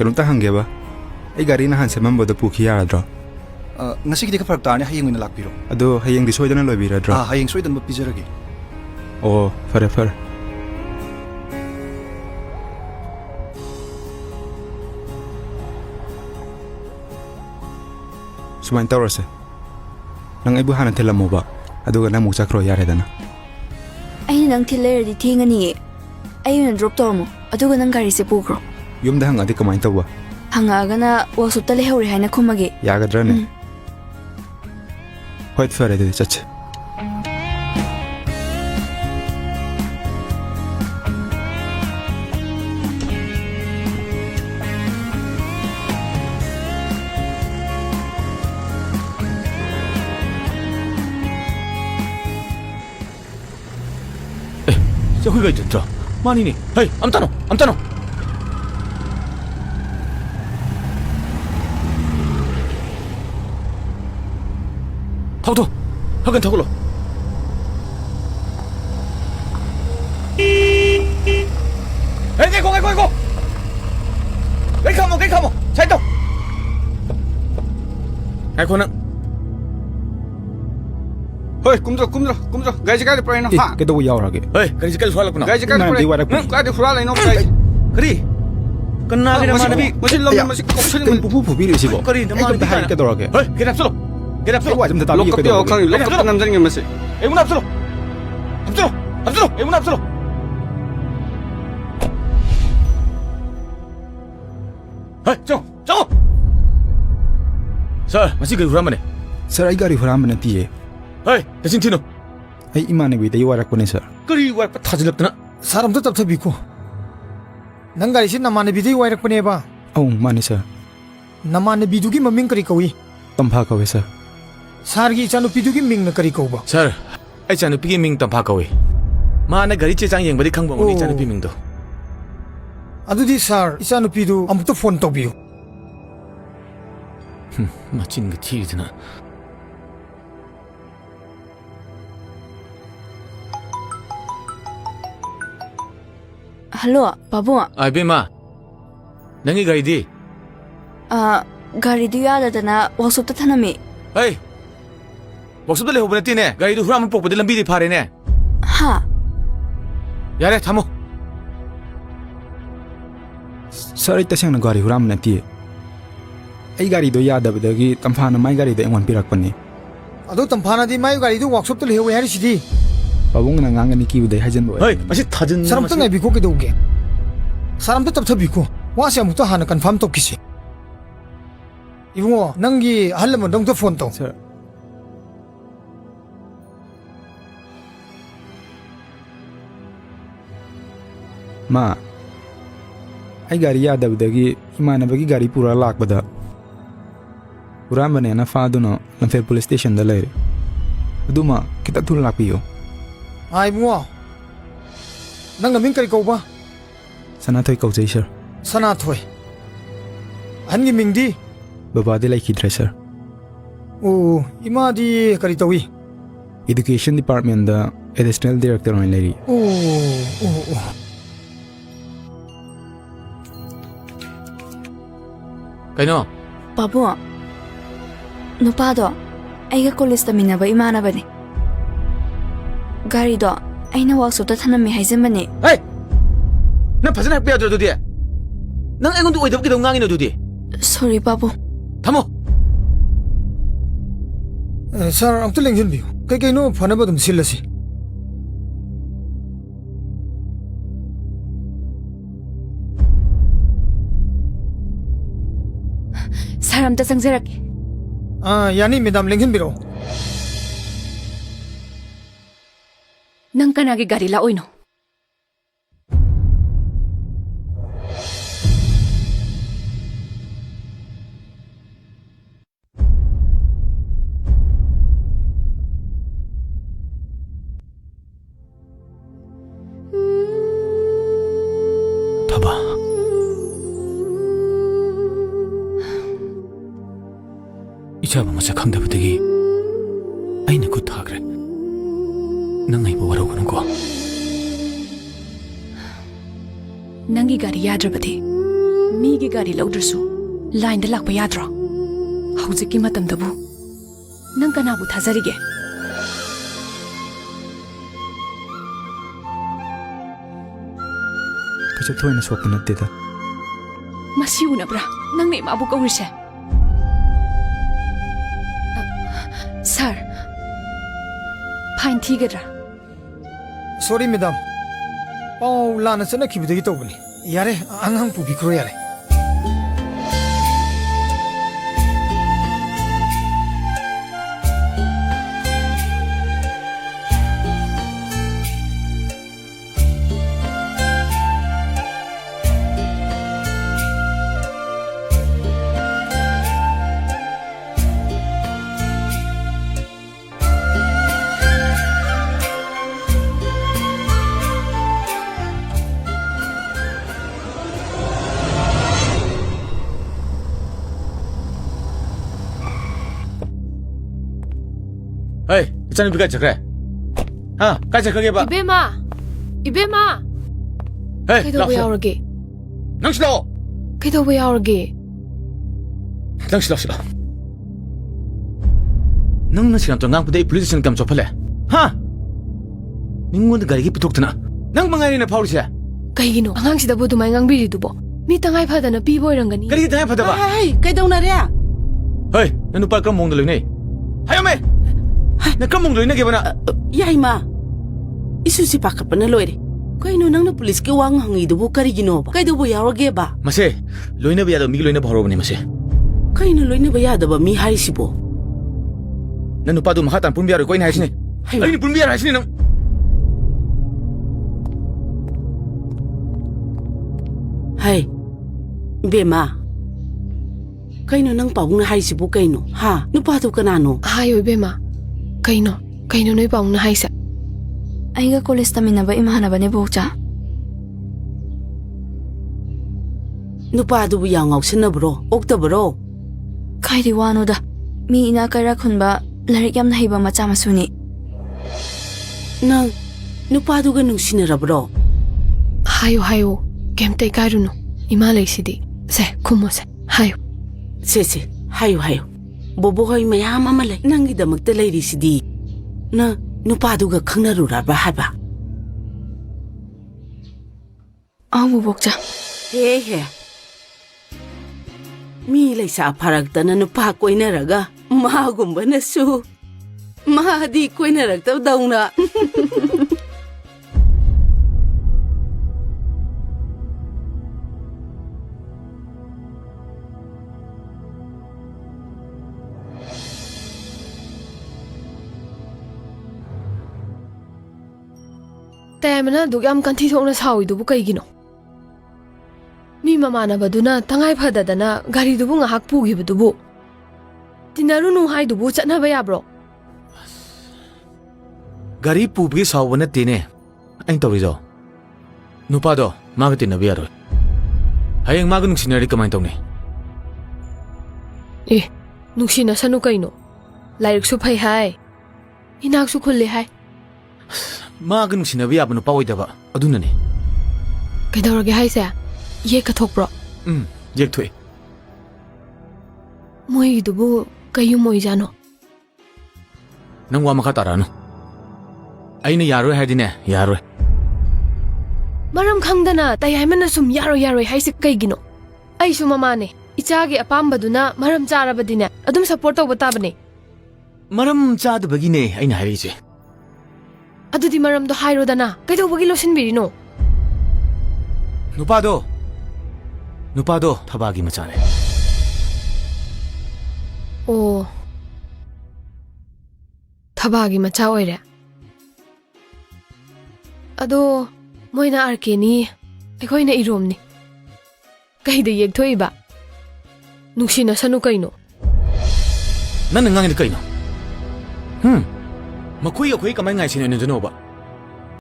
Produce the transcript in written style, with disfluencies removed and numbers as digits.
ꯀꯩꯅꯣꯝꯇ ꯍꯪꯒꯦꯕ ꯑꯩ ꯒꯥꯔꯤ ꯅꯍꯥꯟ ꯁꯦꯝꯃꯝꯕꯗꯣ ꯄꯨꯈꯤ ꯌꯥꯔꯗ꯭ꯔꯣ ꯉꯁꯤꯒꯤꯗꯤ ꯈꯔ ꯐꯔꯛ ꯇꯥꯔꯅꯤ ꯍꯌꯦꯡ ꯑꯣꯏꯅ ꯂꯥꯛꯄꯤꯔꯣ ꯑꯗꯣ ꯍꯌꯦꯡꯗꯤ ꯁꯣꯏꯗꯅ ꯂꯣꯏꯕꯤꯔꯗ꯭ꯔꯣ ꯍꯌꯦꯡ ꯁꯣꯏꯗꯅꯕ ꯄꯤꯖꯔꯒꯦ ꯑꯣ ꯐꯔꯦ ꯐꯔꯦ ꯁꯨꯃꯥꯏꯅ ꯇꯧꯔꯁꯦ ꯅꯪ ꯑꯩꯕꯨ ꯍꯥꯟꯅ ꯊꯤꯜꯂꯝꯃꯣꯕ ꯑꯗꯨꯒ ꯅꯪ ꯑꯃꯨꯛ ꯆꯠꯈ꯭ꯔꯣ ꯌꯥꯔꯦꯗꯅ ꯑꯩꯅ ꯅꯪ ꯊꯤꯜꯂꯩꯔꯗꯤ ꯊꯦꯡꯉꯅꯤꯌꯦ ꯑꯩ ꯑꯣꯏꯅ ꯗ꯭ꯔꯣꯞ ꯇꯧꯔꯝꯃꯣ ꯑꯗꯨꯒ ꯅꯪ ꯒꯥꯔꯤꯁꯦ ꯄꯨꯈ꯭ꯔꯣ ꯌꯨꯝꯗ ꯍꯪꯉꯗꯤ ꯀꯃꯥꯏꯅ ꯇꯧꯕ ꯍꯪꯉꯛꯑꯒꯅ ꯋꯥꯛꯁꯣꯞꯇ ꯂꯩꯍꯧꯔꯦ ꯍꯥꯏꯅ ꯈꯨꯝꯃꯒꯦ ꯌꯥꯒꯗ꯭ꯔꯅꯦ ꯍꯣꯏ ꯐꯔꯦ ꯑꯗꯨꯗꯤ ꯆꯠꯁꯦ 저기가 있었죠. 만이니. 헤이, 암따노. 타고도. 하긴 타고로. 에이, 내고. 에이, 가모. 잘 또. 에이코는. ꯍꯣꯏ ꯀꯨꯝꯗ꯭ꯔꯣ ꯒꯥꯔꯤꯁꯦ ꯀꯥꯏꯗ ꯄꯨꯔꯛꯏꯅꯣ ꯀꯩꯗꯧꯕ ꯌꯥꯎꯔꯒꯦ 헤이, 그리 지까지 후알랐구나. ꯒꯥꯔꯤꯁꯦ ꯀꯥꯏꯗ ꯄꯨꯔꯛꯏꯅꯣ ꯀꯥꯏꯗ 후ꯔꯥꯜꯂꯤꯅꯣ ꯒꯥꯔꯤ 그리. 끝나기는 만에. ꯃꯁꯤ ꯂꯝ ꯃꯁꯤ ꯀꯧꯁꯜꯂꯤ ꯄꯨꯄꯨ ꯄꯨꯕꯤꯔꯤꯁꯤꯕꯣ 그리 ꯑꯩ ꯀꯝꯇ ꯍꯥꯏꯔꯛꯀꯦ ꯇꯧꯔꯒꯦ 헤이, 걔 앞서로. ꯑꯩ ꯋꯥ 좀 ꯇꯥꯕꯤꯌꯨ ꯂꯣꯛꯀꯞ ꯌꯥꯎ ꯈꯪꯉꯤ ꯂꯣꯛꯀꯞꯇ ꯅꯝꯖꯟꯒꯦ ꯃꯁꯤ 애문 앞서로. 애문 앞서로. 헤이, 정호. 쌀, 마시 그 후라만에. ꯁꯔ ꯑꯩ ꯒꯥꯔꯤ ꯍꯨꯔꯥꯟꯕ ꯅꯠꯇꯤꯌꯦ 헤이, 대신 튀노. ꯑꯩ ꯏꯃꯥꯟꯅꯕꯤꯗꯒꯤ ꯋꯥꯔꯛꯄꯅꯦ ꯁꯔ 그리 와이프 타질렀더나. 사람도 답답이고 난가리시 나만의비두기 와이락보네봐 ꯑꯧ ꯃꯥꯅꯤ ꯁꯔ 나만의비두기 머밍 그리 거위 ꯇꯝꯐꯥ ꯀꯧꯋꯦ ꯁꯔ 사르기 이자누비두기 밍나 그리 거봐 쌀, 아이 자누 비기 밍던 바까위. 마나 거리 제장 영버리 강봉우리 자누 비밍도. 아두디 사 이자누비두 아무도 폰 떠비요 마친 그 티드나. 할로 바보 아이 베마. 낭이 가이디. 가리도 야다다나 워크숍다 타나미 헤이. 먹습들 레호브네 띠네. 가이도 후라면 뽑고들 람비디 파래네. 하 야래 타모. ꯁꯔ ꯑꯩ ꯇꯁꯦꯡꯅ ꯒꯥꯔꯤ ꯍꯨꯔꯥꯟꯕ ꯅꯠꯇꯤꯌꯦ ꯑꯩ ꯒꯥꯔꯤꯗꯣ ꯌꯥꯗꯕꯗꯒꯤ ꯇꯝꯐꯥꯅ ꯃꯥꯏ ꯒꯥꯔꯤꯗꯣ ꯑꯩꯉꯣꯟꯗ ꯄꯤꯔꯛꯄꯅꯤ 아도 땀파나디 마유 가리도 워크숍도 해오해 하리시디 ꯄꯥꯕꯨꯡꯅ ꯉꯥꯡꯒꯅꯤ ꯀꯤꯕꯗꯩ ꯍꯥꯏꯖꯟꯕ 헤이, ꯑꯣꯏꯔꯝꯒꯅꯤ 마시 타진. 사람도 내비고 기도오게 사람도 답답이고 와시 아무도 하나 컨펌 똑기시 이붕어 낭기 할려면 넌도 폰또 ꯁꯔ ꯃꯥ ꯑꯩ ꯒꯥꯔꯤ ꯌꯥꯗꯕꯗꯒꯤ ꯏꯃꯥꯟꯅꯕꯒꯤ ꯒꯥꯔꯤ ꯄꯨꯔ ꯂꯥꯛꯄꯗ ꯍꯨꯔꯥꯟꯕꯅꯦꯅ ꯐꯥꯗꯨꯅ ꯂꯝꯐꯦꯜ ꯄꯨꯂꯤꯁ ꯁ꯭ꯇꯦꯁꯟꯗ ꯂꯩꯔꯦ ꯑꯗꯨꯃ ꯈꯤꯇ ꯊꯨꯅ ꯂꯥꯛꯄꯤꯌꯨ 아 이붕어 낭가 밍 그리 거봐 ꯁꯅꯥꯊꯣꯏ ꯀꯧꯖꯩ ꯁꯔ 사나토이 한기 밍디 ꯕꯕꯥꯗꯤ ꯂꯩꯈꯤꯗ꯭ꯔꯦ ꯁꯔ 오 이마디 그리 떠위 ꯏꯗꯨꯀꯦꯁꯟ ꯗꯤꯄꯥꯔꯠꯃꯦꯟꯗ ꯑꯦꯗꯤꯁꯅꯦꯜ ꯗꯤꯔꯦꯛꯇꯔ ꯑꯣꯏꯅ ꯂꯩꯔꯤ 오 가이노. 바보 누파도 아이가 콜리스 타미나바 이마나바니 가리도 아이나 워크숍다 타나미 하이젠바니 헤이. 난 파전 학비야 들어도디. 난 애건도 오이더게 동강이노 두디. 소리 바보 타모. 사람 아무도 랭전비요 그게노 파나바 좀 실라시 사람다 상세라게 아 야니 메담 랭전비로 낭까나게 가리라 오이노 타봐. 이자바 마차 강다부대기. 아이네 굿하 그래. 낭 아이 뭐라고 그러는 거. ꯅꯪꯒꯤ ꯒꯥꯔꯤ ꯌꯥꯗ꯭ꯔꯕꯗꯤ ꯃꯤꯒꯤ ꯒꯥꯔꯤ ꯂꯧꯗ꯭ꯔꯁꯨ ꯂꯥꯏꯟꯗ ꯂꯥꯛꯄ ꯌꯥꯗ꯭ꯔꯣ ꯍꯧꯖꯤꯛꯀꯤ ꯃꯇꯝꯗꯕꯨ ꯅꯪ ꯀꯅꯥꯕꯨ ꯊꯥꯖꯔꯤꯒꯦ ꯀꯩꯁꯨ ꯊꯣꯏꯅ ꯁꯣꯛꯄ ꯅꯠꯇꯦꯗ ꯃꯁꯤ ꯎꯅꯕ꯭ꯔꯥ ꯅꯪꯅ ꯏꯃꯥꯕꯨ ꯀꯧꯔꯤꯁꯦ ꯁꯥꯔ ꯐꯥꯏꯟ ꯊꯤꯒꯗ꯭ꯔꯥ ꯁꯣꯔꯤ ꯃꯦꯗꯥꯝ ꯄꯥꯎ ꯂꯥꯟꯅ ꯆꯠꯅꯈꯤꯕꯗꯒꯤ ꯇꯧꯕꯅꯤ ꯌꯥꯔꯦ ꯑꯉꯥꯡ ꯄꯨꯕꯤꯈ꯭ꯔꯣ ꯌꯥꯔꯦ Hey, 이찬이 비가 저그래. 가자 가게봐. 이베마 Hey, 그래도 왜 오르게 낭시로. 그래도 왜 오르게 낭시로. 낭나 시간 동안 부대 police 감 접할래. 닝군데 가리기 부탁드나. 낭 방아리네 파울시야. 그이기노 방황시다보 두마이 강비리두보 미 땅아이 파다나 비보이랑가니 가리기 당해 받아봐. Hey, kaidaw na rin. Hey, nanu par kram mong dalay ni. Hayome. Na kram mong dalay na gibana. Yay ma. Isusi pa ka pa na loire. Kaya nang na pulis ki wang hangi dubo kari ginoba. Kaya dubo yawag ba? Mase, loy na biyado mi loy na baharo ni mase. Kaya na loy na bayada ba mi hari sibo? Nanu pa du mahatan pumbiyaro ko ina haisini. Ay ni pumbiyaro haisini nang. Hay. Bema. Kaya nang paung na hari sibo kaya no. Ha? Nupato ka na no? 하요 이베마 그이노 너희 방나 하이사 ꯑꯩꯒ college ꯇꯝꯃꯤꯟꯅꯕ ꯏꯃꯥꯟꯅꯕꯅꯦ ꯕꯣꯛꯆꯥ Nupadubo yaw ngawsinabro. Oktabro. ꯀꯥꯏꯗꯤ ꯋꯥꯅꯣꯗ ꯃꯤ ꯏꯅꯥ ꯀꯩꯔꯥꯛ ꯈꯨꯟꯕ ꯂꯥꯏꯔꯤꯛ ꯌꯥꯝꯅ ꯍꯩꯕ ꯃꯆꯥ ꯃꯁꯨꯅꯤ Nang nupaduga nungsinarabro. 하요 겜때 까루노 이마 레이시디 세 쿠모세 하요 Se. Hayo. Bobohoy mayam amale. Nangidamagta layri sidi. Na nupaduga kangnarura ba haba? ꯑꯧ ꯕꯣꯛꯆꯥ He. Mi laysa paragta na nupa koinaraga. Mahagumba na su. Mahadi koinaragta daw na. 때문에 누구ям 간티 속나 사오이두부 그이기노 미 마마나바두나 땅아이 파다다나 가리두부 ngahak pugibudubu tinaruну 하이두부 ꯆꯠꯅꯕ ꯌꯥꯕ꯭ꯔꯣ Gari pubi sawa na tine. Aing tawrizo. Nupado, maga tinabiyaro. Hayang maga nung sinari kamay tawni. 누시나 사누 그이노 라이릭수 파이 하이 이낙수 콜레 하이 Maga nung sinabiyabo no paway daba. Aduna ni. 그다르게 하이세 예 카톡브로 Yek tuwe. 모이두부 그유 모이자노 Nang wa makatara no. Ay na yaro hadine, yaro. 마람 강다나 따야이만나 숨 야로 하이세 그이기노 아이수 마마네 이차게 아팜바두나 마람 짜라바디네 아둠 서포트 tawba tabane Maram chad bagine ay na harije. 아두디 마람도 하이로다나 그이도부기 로신비리노 Nupado, tabagi machane. 오 타바기 마차 오이레 아도 모이나 아르케니 에코이나 이롬니 가이데 옙토이바 누시나 사누 까이노 Nan nangangin kayo. Makuya kamay ngay sino nyo ba?